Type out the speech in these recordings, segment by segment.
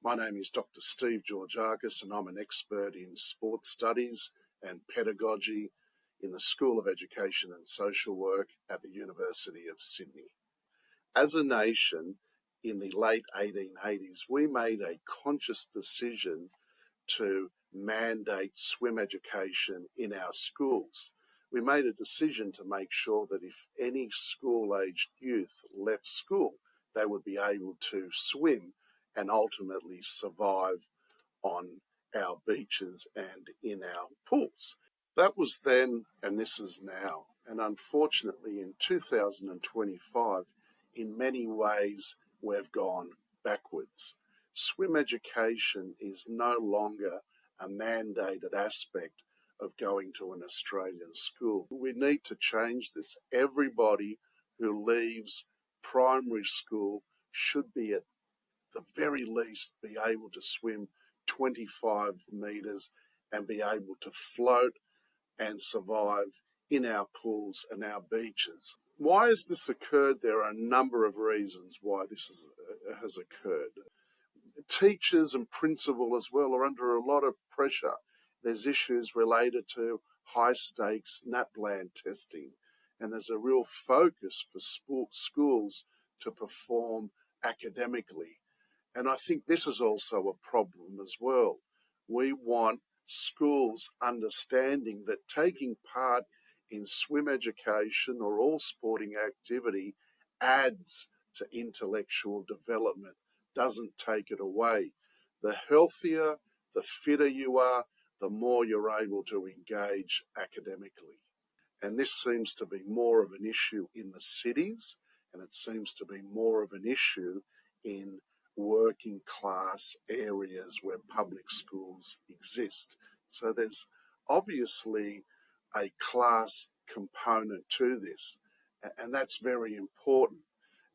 My name is Dr. Steve Georgakis, and I'm an expert in sports studies and pedagogy in the School of Education and Social Work at the University of Sydney. As a nation, in the late 1880s, we made a conscious decision to mandate swim education in our schools. We made a decision to make sure that if any school-aged youth left school, they would be able to swim and ultimately survive on our beaches and in our pools. That was then, and this is now. And unfortunately, in 2025, in many ways, we've gone backwards. Swim education is no longer a mandated aspect of going to an Australian school. We need to change this. Everybody who leaves primary school should be at the very least be able to swim 25 metres and be able to float and survive in our pools and our beaches. Why has this occurred? There are a number of reasons why this has occurred. Teachers and principal as well are under a lot of pressure. There's issues related to high stakes NAPLAN testing, and there's a real focus for schools to perform academically. And I think this is also a problem as well. We want schools understanding that taking part in swim education or all sporting activity adds to intellectual development, doesn't take it away. The healthier, the fitter you are, the more you're able to engage academically. And this seems to be more of an issue in the cities, and it seems to be more of an issue in working class areas where public schools exist. So there's obviously a class component to this, and that's very important.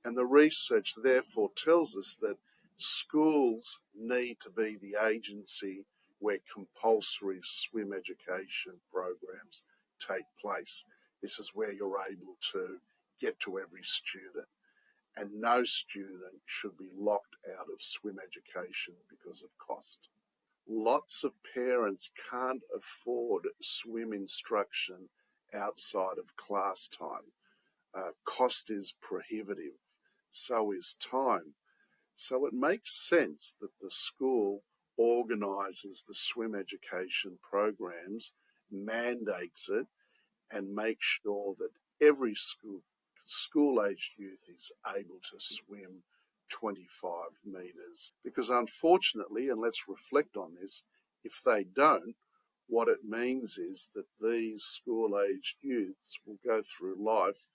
And the research therefore tells us that schools need to be the agency where compulsory swim education programs take place. This is where you're able to get to every student. And no student should be locked out of swim education because of cost. Lots of parents can't afford swim instruction outside of class time. Cost is prohibitive, so is time. So it makes sense that the school organises the swim education programs, mandates it, and makes sure that every school-aged youth is able to swim 25 metres. Because unfortunately, and let's reflect on this, if they don't, what it means is that these school-aged youths will go through life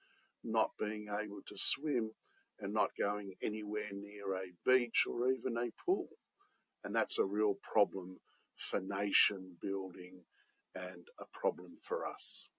not being able to swim and not going anywhere near a beach or even a pool. And that's a real problem for nation building and a problem for us.